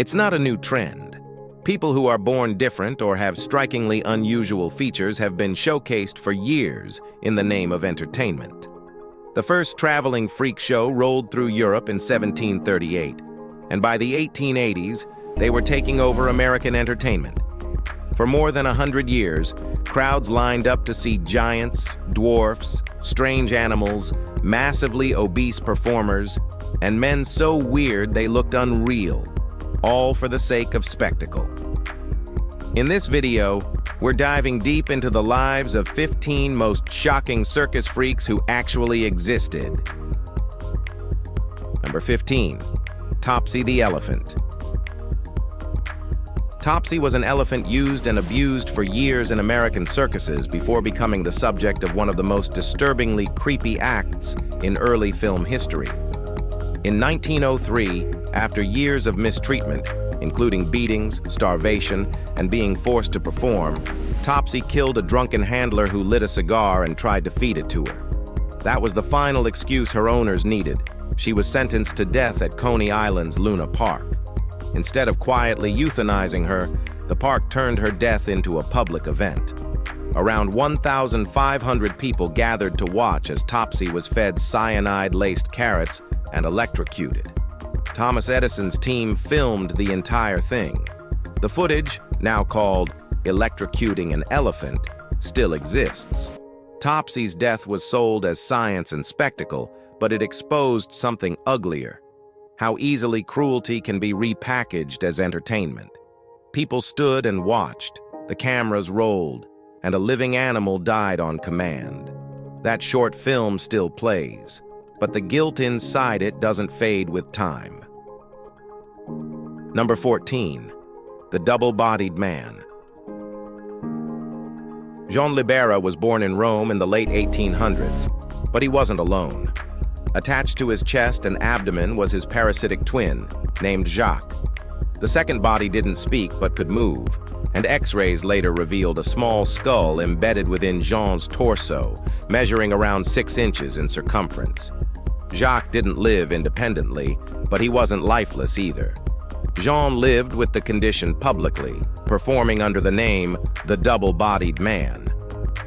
It's not a new trend. People who are born different or have strikingly unusual features have been showcased for years in the name of entertainment. The first traveling freak show rolled through Europe in 1738, and by the 1880s, they were taking over American entertainment. For more than 100 years, crowds lined up to see giants, dwarfs, strange animals, massively obese performers, and men so weird they looked unreal, all for the sake of spectacle. In this video, we're diving deep into the lives of 15 most shocking circus freaks who actually existed. Number 15, Topsy the elephant. Topsy was an elephant used and abused for years in American circuses before becoming the subject of one of the most disturbingly creepy acts in early film history. In 1903, after years of mistreatment, including beatings, starvation, and being forced to perform, Topsy killed a drunken handler who lit a cigar and tried to feed it to her. That was the final excuse her owners needed. She was sentenced to death at Coney Island's Luna Park. Instead of quietly euthanizing her, the park turned her death into a public event. Around 1,500 people gathered to watch as Topsy was fed cyanide-laced carrots and electrocuted. Thomas Edison's team filmed the entire thing. The footage, now called "Electrocuting an Elephant," still exists. Topsy's death was sold as science and spectacle, but it exposed something uglier: how easily cruelty can be repackaged as entertainment. People stood and watched, the cameras rolled, and a living animal died on command. That short film still plays, but the guilt inside it doesn't fade with time. Number 14, the double-bodied man. Jean Libera was born in Rome in the late 1800s, but he wasn't alone. Attached to his chest and abdomen was his parasitic twin, named Jacques. The second body didn't speak but could move, and X-rays later revealed a small skull embedded within Jean's torso, measuring around 6 inches in circumference. Jacques didn't live independently, but he wasn't lifeless either. Jean lived with the condition publicly, performing under the name the double-bodied man.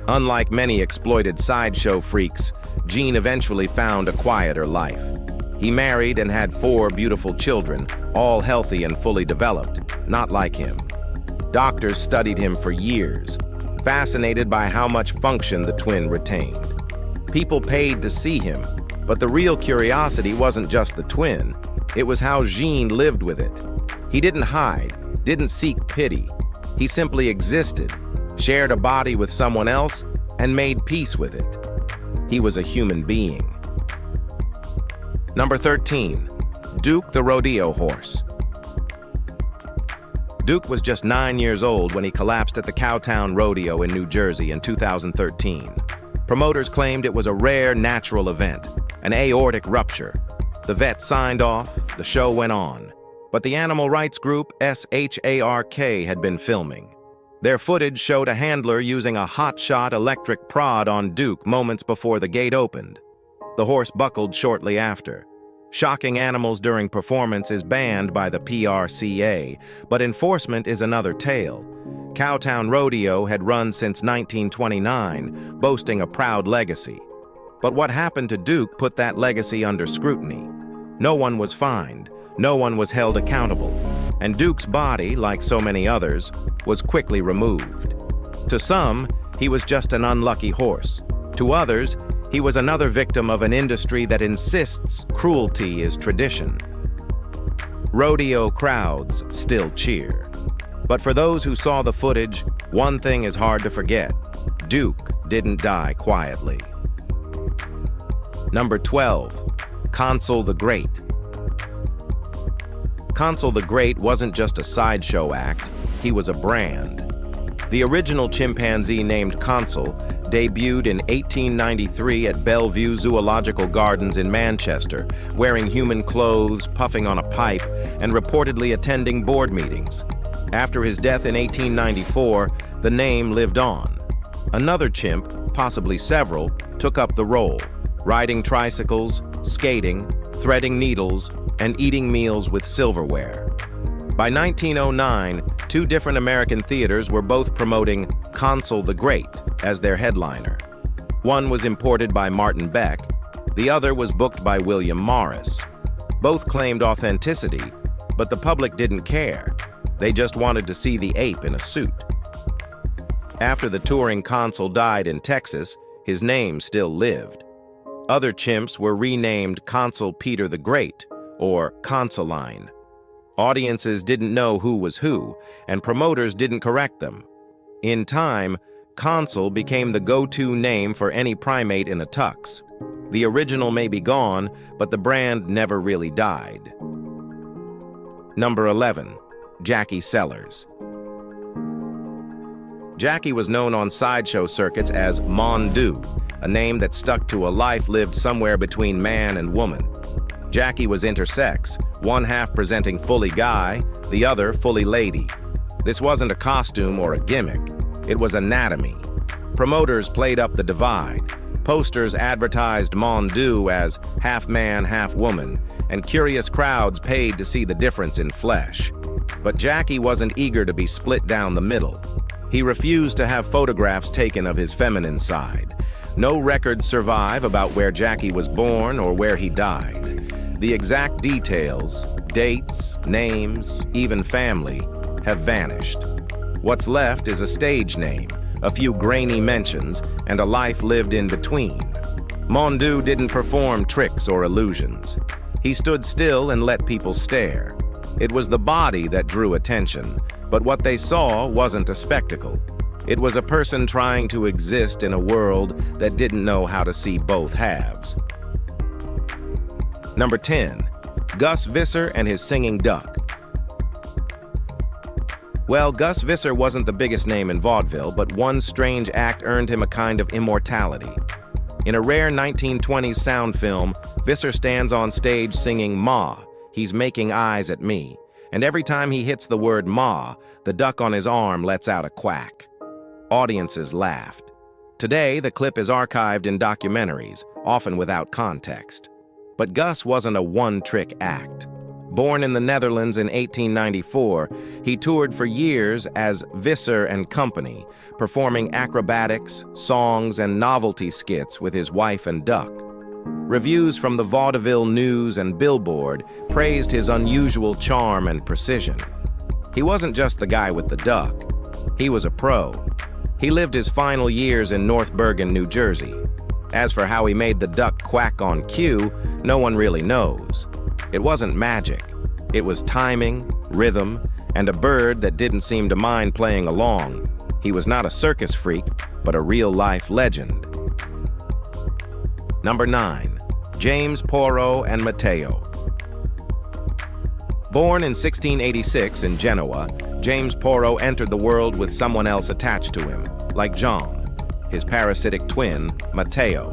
Unlike many exploited sideshow freaks, Jean eventually found a quieter life. He married and had 4 beautiful children, all healthy and fully developed, not like him. Doctors studied him for years, fascinated by how much function the twin retained. People paid to see him, but the real curiosity wasn't just the twin, it was how Jean lived with it. He didn't hide, didn't seek pity. He simply existed, shared a body with someone else, and made peace with it. He was a human being. Number 13, Duke the rodeo horse. Duke was just 9 years old when he collapsed at the Cowtown Rodeo in New Jersey in 2013. Promoters claimed it was a rare natural event, an aortic rupture. The vet signed off, the show went on. But the animal rights group SHARK had been filming. Their footage showed a handler using a hotshot electric prod on Duke moments before the gate opened. The horse buckled shortly after. Shocking animals during performance is banned by the PRCA, but enforcement is another tale. Cowtown Rodeo had run since 1929, boasting a proud legacy. But what happened to Duke put that legacy under scrutiny. No one was fined, no one was held accountable, and Duke's body, like so many others, was quickly removed. To some, he was just an unlucky horse. To others, he was another victim of an industry that insists cruelty is tradition. Rodeo crowds still cheer. But for those who saw the footage, one thing is hard to forget: Duke didn't die quietly. Number 12, Consul the Great. Consul the Great wasn't just a sideshow act, he was a brand. The original chimpanzee named Consul debuted in 1893 at Bellevue Zoological Gardens in Manchester, wearing human clothes, puffing on a pipe, and reportedly attending board meetings. After his death in 1894, the name lived on. Another chimp, possibly several, took up the role, riding tricycles, skating, threading needles, and eating meals with silverware. By 1909, two different American theaters were both promoting Consul the Great as their headliner. One was imported by Martin Beck, the other was booked by William Morris. Both claimed authenticity, but the public didn't care. They just wanted to see the ape in a suit. After the touring consul died in Texas, his name still lived. Other chimps were renamed Consul Peter the Great or Consuline. Audiences didn't know who was who, and promoters didn't correct them. In time, Consul became the go-to name for any primate in a tux. The original may be gone, but the brand never really died. Number 11. Jackie Sellers. Jackie was known on sideshow circuits as Mondu, a name that stuck to a life lived somewhere between man and woman. Jackie was intersex, one half presenting fully guy, the other fully lady. This wasn't a costume or a gimmick. It was anatomy. Promoters played up the divide. Posters advertised Mondu as half man, half woman, and curious crowds paid to see the difference in flesh. But Jackie wasn't eager to be split down the middle. He refused to have photographs taken of his feminine side. No records survive about where Jackie was born or where he died. The exact details, dates, names, even family, have vanished. What's left is a stage name, a few grainy mentions, and a life lived in between. Mondu didn't perform tricks or illusions. He stood still and let people stare. It was the body that drew attention, but what they saw wasn't a spectacle. It was a person trying to exist in a world that didn't know how to see both halves. Number 10. Gus Visser and his singing duck. Well, Gus Visser wasn't the biggest name in vaudeville, but one strange act earned him a kind of immortality. In a rare 1920s sound film, Visser stands on stage singing Ma, He's Making Eyes at Me, and every time he hits the word Ma, the duck on his arm lets out a quack. Audiences laughed. Today, the clip is archived in documentaries, often without context. But Gus wasn't a one-trick act. Born in the Netherlands in 1894, he toured for years as Visser and Company, performing acrobatics, songs, and novelty skits with his wife and duck. Reviews from the Vaudeville News and Billboard praised his unusual charm and precision. He wasn't just the guy with the duck. He was a pro. He lived his final years in North Bergen, New Jersey. As for how he made the duck quack on cue, no one really knows. It wasn't magic. It was timing, rhythm, and a bird that didn't seem to mind playing along. He was not a circus freak, but a real-life legend. Number 9. James Porro and Mateo. Born in 1686 in Genoa, James Porro entered the world with someone else attached to him, like John, his parasitic twin, Mateo.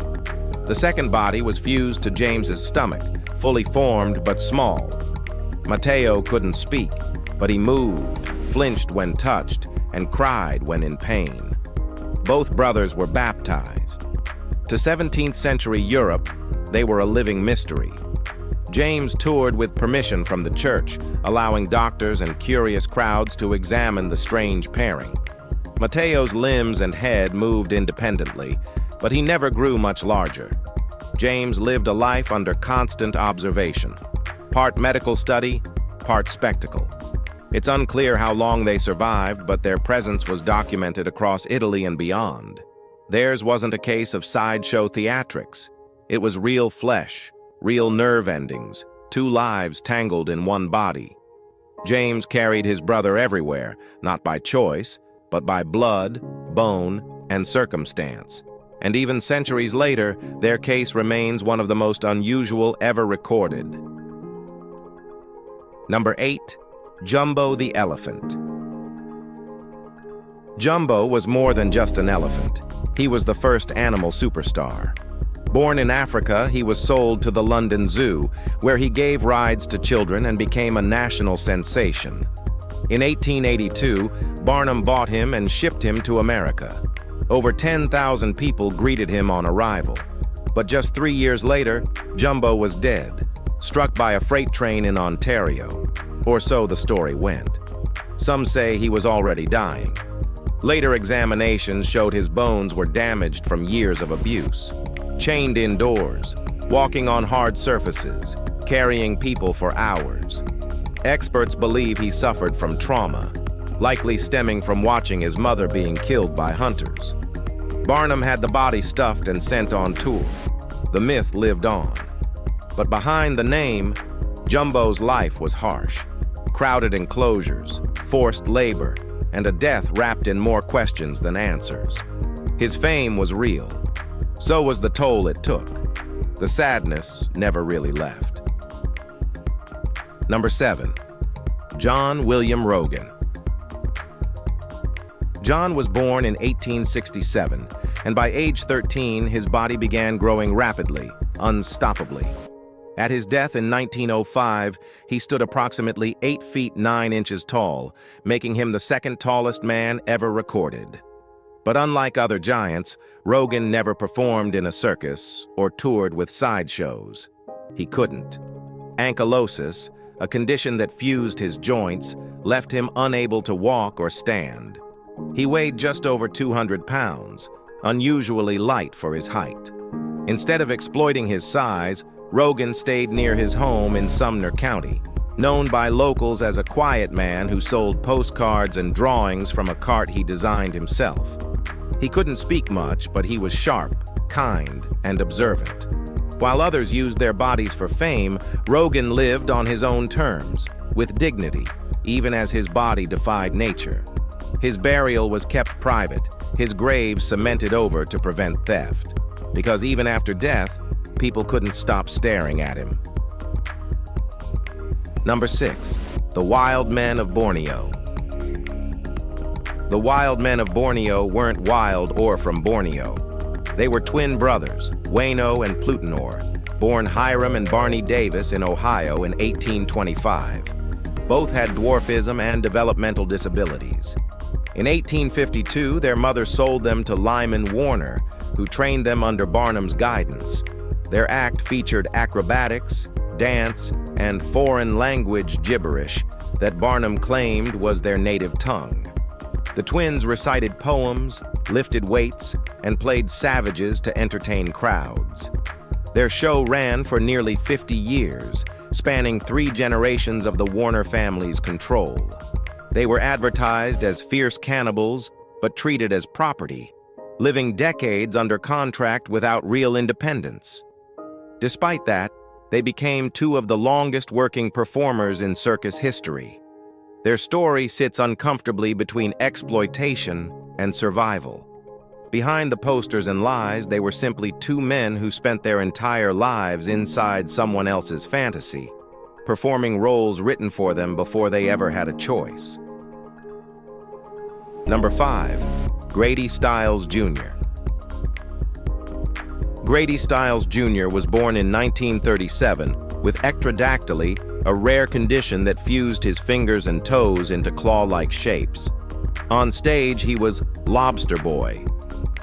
The second body was fused to James's stomach, fully formed but small. Mateo couldn't speak, but he moved, flinched when touched, and cried when in pain. Both brothers were baptized. To 17th century Europe, they were a living mystery. James toured with permission from the church, allowing doctors and curious crowds to examine the strange pairing. Mateo's limbs and head moved independently, but he never grew much larger. James lived a life under constant observation, part medical study, part spectacle. It's unclear how long they survived, but their presence was documented across Italy and beyond. Theirs wasn't a case of sideshow theatrics. It was real flesh, real nerve endings, two lives tangled in one body. James carried his brother everywhere, not by choice, but by blood, bone, and circumstance. And even centuries later, their case remains one of the most unusual ever recorded. Number 8. Jumbo the Elephant. Jumbo was more than just an elephant. He was the first animal superstar. Born in Africa, he was sold to the London Zoo, where he gave rides to children and became a national sensation. In 1882, Barnum bought him and shipped him to America. Over 10,000 people greeted him on arrival. But just 3 years later, Jumbo was dead, struck by a freight train in Ontario. Or so the story went. Some say he was already dying. Later examinations showed his bones were damaged from years of abuse. Chained indoors, walking on hard surfaces, carrying people for hours. Experts believe he suffered from trauma, likely stemming from watching his mother being killed by hunters. Barnum had the body stuffed and sent on tour. The myth lived on. But behind the name, Jumbo's life was harsh. Crowded enclosures, forced labor, and a death wrapped in more questions than answers. His fame was real. So was the toll it took. The sadness never really left. Number 7. John William Rogan. John was born in 1867, and by age 13, his body began growing rapidly, unstoppably. At his death in 1905, he stood approximately 8 feet 9 inches tall, making him the second tallest man ever recorded. But unlike other giants, Rogan never performed in a circus or toured with sideshows. He couldn't. Ankylosis, a condition that fused his joints, left him unable to walk or stand. He weighed just over 200 pounds, unusually light for his height. Instead of exploiting his size, Rogan stayed near his home in Sumner County, known by locals as a quiet man who sold postcards and drawings from a cart he designed himself. He couldn't speak much, but he was sharp, kind, and observant. While others used their bodies for fame, Rogan lived on his own terms, with dignity, even as his body defied nature. His burial was kept private, his grave cemented over to prevent theft, because even after death, people couldn't stop staring at him. Number 6. The Wild Men of Borneo. The wild men of Borneo weren't wild or from Borneo. They were twin brothers, Wayno and Plutonor, born Hiram and Barney Davis in Ohio in 1825. Both had dwarfism and developmental disabilities. In 1852, their mother sold them to Lyman Warner, who trained them under Barnum's guidance. Their act featured acrobatics, dance, and foreign language gibberish that Barnum claimed was their native tongue. The twins recited poems, lifted weights, and played savages to entertain crowds. Their show ran for nearly 50 years, spanning 3 generations of the Warner family's control. They were advertised as fierce cannibals, but treated as property, living decades under contract without real independence. Despite that, they became 2 of the longest-working performers in circus history. Their story sits uncomfortably between exploitation and survival. Behind the posters and lies, they were simply 2 men who spent their entire lives inside someone else's fantasy, performing roles written for them before they ever had a choice. Number 5. Grady Styles Jr. Grady Styles Jr. was born in 1937 with ectrodactyly, a rare condition that fused his fingers and toes into claw-like shapes. On stage, he was Lobster Boy.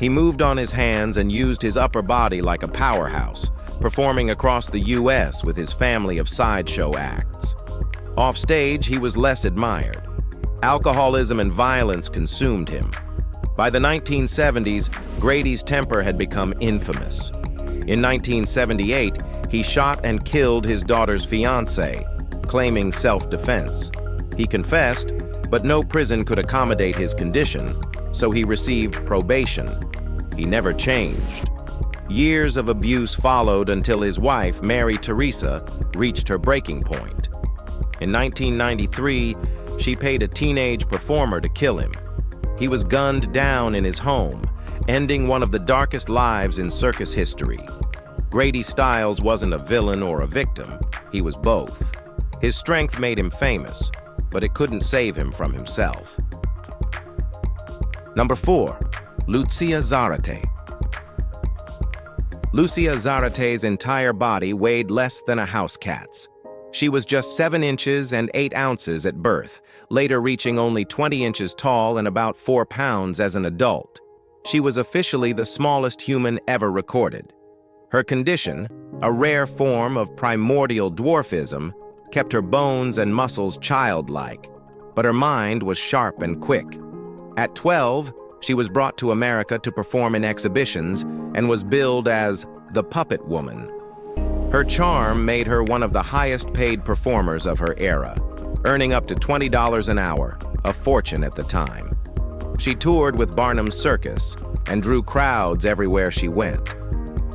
He moved on his hands and used his upper body like a powerhouse, performing across the U.S. with his family of sideshow acts. Off stage, he was less admired. Alcoholism and violence consumed him. By the 1970s, Grady's temper had become infamous. In 1978, he shot and killed his daughter's fiancé, claiming self-defense. He confessed, but no prison could accommodate his condition, so he received probation. He never changed. Years of abuse followed until his wife, Mary Teresa, reached her breaking point. In 1993, she paid a teenage performer to kill him. He was gunned down in his home, ending one of the darkest lives in circus history. Grady Styles wasn't a villain or a victim. He was both. His strength made him famous, but it couldn't save him from himself. Number 4. Lucia Zarate. Lucia Zarate's entire body weighed less than a house cat's. She was just 7 inches and 8 ounces at birth, later reaching only 20 inches tall and about 4 pounds as an adult. She was officially the smallest human ever recorded. Her condition, a rare form of primordial dwarfism, kept her bones and muscles childlike, but her mind was sharp and quick. At 12, she was brought to America to perform in exhibitions and was billed as the Puppet Woman. Her charm made her one of the highest-paid performers of her era, earning up to $20 an hour, a fortune at the time. She toured with Barnum's Circus and drew crowds everywhere she went,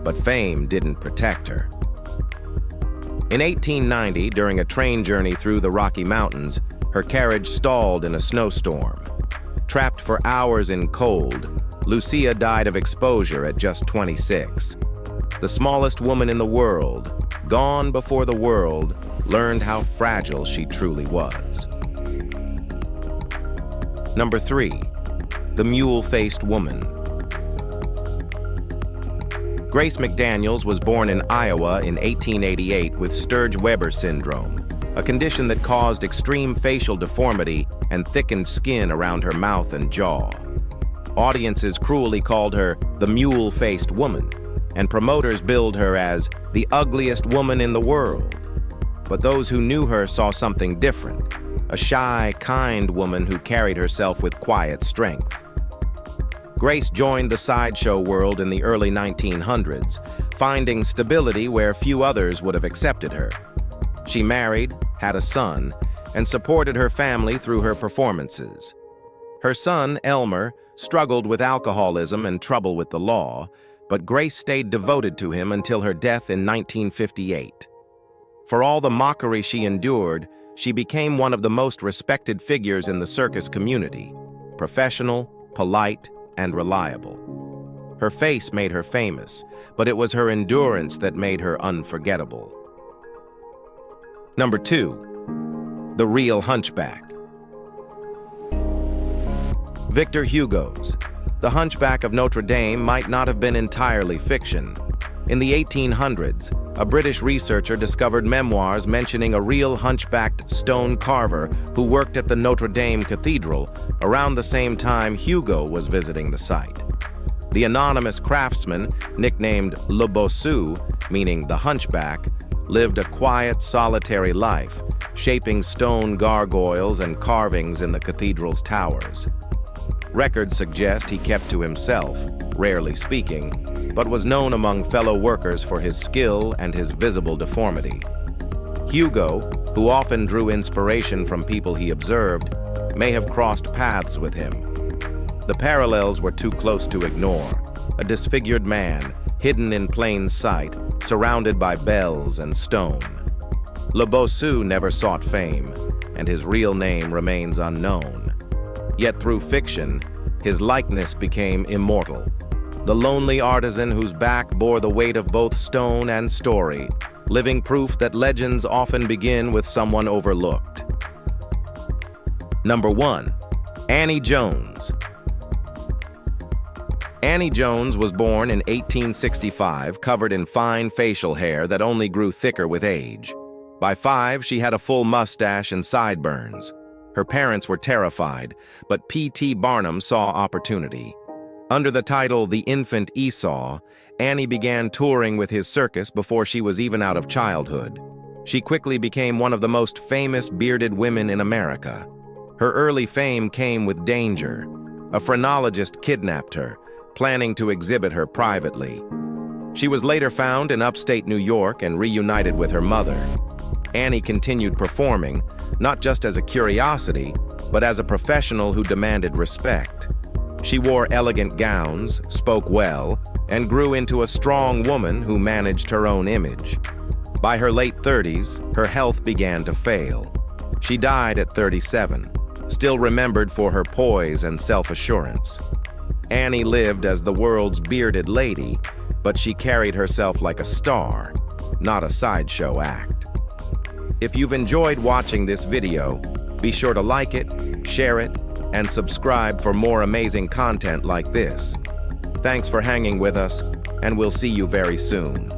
but fame didn't protect her. In 1890, during a train journey through the Rocky Mountains, her carriage stalled in a snowstorm. Trapped for hours in cold, Lucia died of exposure at just 26. The smallest woman in the world, gone before the world, learned how fragile she truly was. Number 3. The Mule-Faced Woman. Grace McDaniels was born in Iowa in 1888 with Sturge-Weber syndrome, a condition that caused extreme facial deformity and thickened skin around her mouth and jaw. Audiences cruelly called her the Mule-Faced Woman, and promoters billed her as the ugliest woman in the world. But those who knew her saw something different, a shy, kind woman who carried herself with quiet strength. Grace joined the sideshow world in the early 1900s, finding stability where few others would have accepted her. She married, had a son, and supported her family through her performances. Her son, Elmer, struggled with alcoholism and trouble with the law, but Grace stayed devoted to him until her death in 1958. For all the mockery she endured, she became one of the most respected figures in the circus community, professional, polite, and reliable. Her face made her famous, but it was her endurance that made her unforgettable. Number 2. The Real Hunchback. Victor Hugo's The Hunchback of Notre Dame might not have been entirely fiction. In the 1800s, a British researcher discovered memoirs mentioning a real hunchbacked stone carver who worked at the Notre Dame Cathedral around the same time Hugo was visiting the site. The anonymous craftsman, nicknamed Le Bossu, meaning the hunchback, lived a quiet, solitary life, shaping stone gargoyles and carvings in the cathedral's towers. Records suggest he kept to himself, rarely speaking, but was known among fellow workers for his skill and his visible deformity. Hugo, who often drew inspiration from people he observed, may have crossed paths with him. The parallels were too close to ignore. A disfigured man, hidden in plain sight, surrounded by bells and stone. Le Bossu never sought fame, and his real name remains unknown. Yet through fiction, his likeness became immortal. The lonely artisan whose back bore the weight of both stone and story, living proof that legends often begin with someone overlooked. Number 1. Annie Jones. Annie Jones was born in 1865, covered in fine facial hair that only grew thicker with age. By 5, she had a full mustache and sideburns. Her parents were terrified, but P.T. Barnum saw opportunity. Under the title The Infant Esau, Annie began touring with his circus before she was even out of childhood. She quickly became one of the most famous bearded women in America. Her early fame came with danger. A phrenologist kidnapped her, planning to exhibit her privately. She was later found in upstate New York and reunited with her mother. Annie continued performing, not just as a curiosity, but as a professional who demanded respect. She wore elegant gowns, spoke well, and grew into a strong woman who managed her own image. By her late 30s, her health began to fail. She died at 37, still remembered for her poise and self-assurance. Annie lived as the world's bearded lady, but she carried herself like a star, not a sideshow act. If you've enjoyed watching this video, be sure to like it, share it, and subscribe for more amazing content like this. Thanks for hanging with us, and we'll see you very soon.